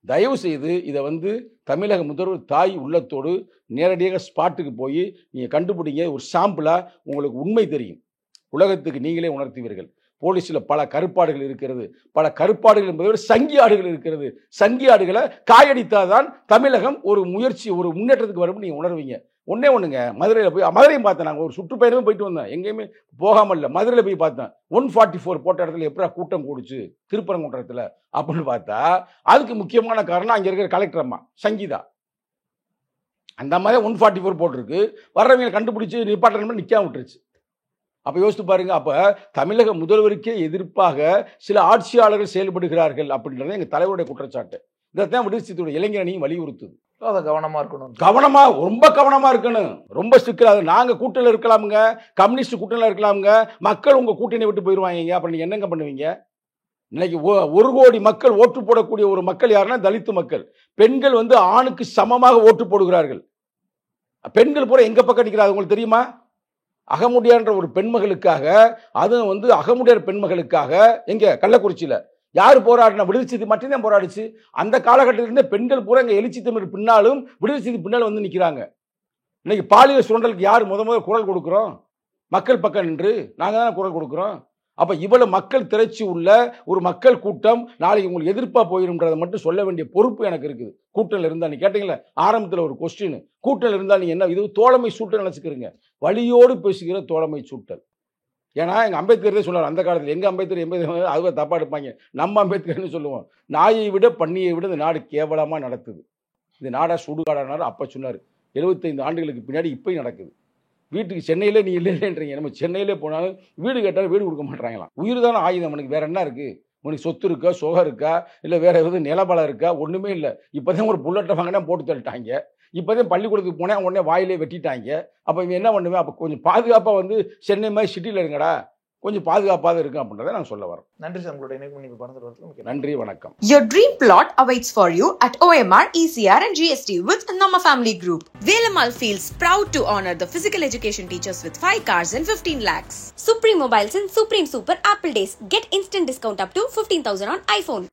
தயவு செய்து இதை வந்து தமிழக முதல்வர் தாய் உள்ளத்தோடு நேரடியாக ஸ்பாட்டுக்கு போய் நீங்க கண்டுபிடிங்க. ஒரு சாம்பிளா உங்களுக்கு உண்மை தெரியும். உலகத்துக்கு நீங்களே உணர்த்துவீர்கள். போலீஸில் பல கருப்பாடுகள் இருக்கிறது. பல கருப்பாடுகள் என்பதை விட சங்கி ஆடுகள் இருக்கிறது. சங்கி ஆடுகளை காயடித்தாதான் தமிழகம் ஒரு முயற்சி, ஒரு முன்னேற்றத்துக்கு வரும்னு நீங்கள் உணர்வீங்க. ஒன்னே ஒன்றுங்க, மதுரையில் போய் மதுரையும் பார்த்தேன். நாங்கள் ஒரு சுற்றுப்பயணமே போயிட்டு வந்தேன். எங்கேயுமே போகாமல் இல்லை. மதுரையில் போய் பார்த்தேன். 144 போட்ட இடத்துல எப்படா கூட்டம் கூடுச்சு திருப்பரங்குன்றத்தில் அப்படின்னு பார்த்தா அதுக்கு முக்கியமான காரணம் அங்கே இருக்கிற கலெக்டர் அம்மா சங்கீதா. அந்த மாதிரி 144 போட்டிருக்கு. வர்றவங்களை கண்டுபிடிச்சி நிப்பாட்டணும் நிற்காம விட்டுருச்சு. அப்போ யோசித்து பாருங்க. அப்போ தமிழக முதல்வருக்கே எதிர்ப்பாக சில ஆட்சியாளர்கள் செயல்படுகிறார்கள் அப்படின்றத எங்கள் தலைவருடைய குற்றச்சாட்டு. இதைத்தான் விடுதலை சிறுத்தையோட இளைஞரணியும் வலியுறுத்துது. அதை கவனமா இருக்கணும். கவனமா, ரொம்ப கவனமா இருக்கணும். ரொம்ப சிக்கலாது. நாங்க கூட்டணியில் இருக்கலாமுங்க, கம்யூனிஸ்ட் கூட்டணியில் இருக்கலாமுங்க. மக்கள் உங்க கூட்டணி விட்டு போயிடுவாங்க. அப்புறம் நீங்க என்னங்க பண்ணுவீங்க? இன்னைக்கு 1 கோடி மக்கள் ஓட்டு போடக்கூடிய ஒரு மக்கள் யாருன்னா தலித்து மக்கள். பெண்கள் வந்து ஆணுக்கு சமமாக ஓட்டு போடுகிறார்கள். பெண்கள் பூரா எங்க பக்கம் நிற்கிறாங்க உங்களுக்கு தெரியுமா? அகமுடியான்ற ஒரு பெண்மகளுக்காக, அதுவும் வந்து அகமுடியார் பெண்மகளுக்காக எங்க கள்ளக்குறிச்சியில யார் போராடினா? விடுதலை சிறுத்தை மட்டும்தான் போராடிச்சு. அந்த காலகட்டத்திலிருந்தே பெண்கள் பூரா எங்க எழுச்சி தமிழ் பின்னாலும் விடுதலை சிறுத்தை பின்னால் வந்து நிற்கிறாங்க. இன்னைக்கு பாலியல் சுரண்டலுக்கு யார் முதல் குரல் கொடுக்குறோம்? மக்கள் பக்கம் நின்று நாங்க தானே குரல் கொடுக்குறோம். அப்ப இவ்வளவு மக்கள் திரட்சி உள்ள ஒரு மக்கள் கூட்டம் நாளைக்கு உங்களுக்கு எதிர்ப்பா போயிரும்ன்றதை மட்டும் சொல்ல வேண்டிய பொறுப்பு எனக்கு இருக்குது. கூட்டணியில் இருந்தா, நீ கேட்டீங்களா ஆரம்பத்தில் ஒரு கொஸ்டின், கூட்டணியில் இருந்தா நீ என்ன இது தோழமை சூட்டல் நினைச்சுக்கிறீங்க? வழியோடு பேசுகிற தோழமை சூட்டல். ஏன்னா எங்கள் அம்பேத்கரே சொல்லுவார் அந்த காலத்தில், எங்கள் அம்பேத்கர் 80 அதுவே தப்பாக எடுப்பாங்க, நம்ம அம்பேத்கர்னு சொல்லுவோம். நாயை விட பன்னியை விட இந்த நாடு கேவலமாக நடத்துது, இந்த நாடா சுடுகாடானாரு அப்போ சொன்னார். 75 ஆண்டுகளுக்கு பின்னாடி இப்போயும் நடக்குது. வீட்டுக்கு சென்னையிலே நீ இல்லைன்றீங்க, நம்ம சென்னையிலே போனாலும் வீடு கேட்டாலும் வீடு கொடுக்க மாட்டாங்களாம். உயிர் தானே ஆயுதம், உனக்கு வேற என்ன இருக்குது? உனக்கு சொத்து இருக்கா, சுகம் இருக்கா, இல்லை வேற எதுவும் நிலபலம் இருக்கா? ஒன்றுமே இல்லை. இப்போ தான் ஒரு புல்லட்டை வாங்கினா போட்டு தள்ளிட்டாங்க, இப்போ தான் பள்ளிக்கூடத்துக்கு போனேன் உடனே வாயிலே வெட்டிட்டாங்க. அப்போ இவன் என்ன பண்ணுவேன்? அப்போ கொஞ்சம் பாதுகாப்பாக வந்து சென்னை மாதிரி சிட்டியில் இருங்கடா, கொஞ்சம் பாதுகாப்பாக இருக்கும் அப்படின்றத நான் சொல்ல வரேன். நன்றி சார், உங்களுடைய இணைப்பு நீங்கள் பகிர்ந்ததுக்கு நன்றி, வணக்கம். Your dream plot awaits for you at OMR, ECR and GST with Nama Family Group. Velamal feels proud to honor the physical education teachers with 5 cars and 15 lakhs. Supreme Mobiles and Supreme Super Apple Days. Get instant discount up to 15,000 on iPhone.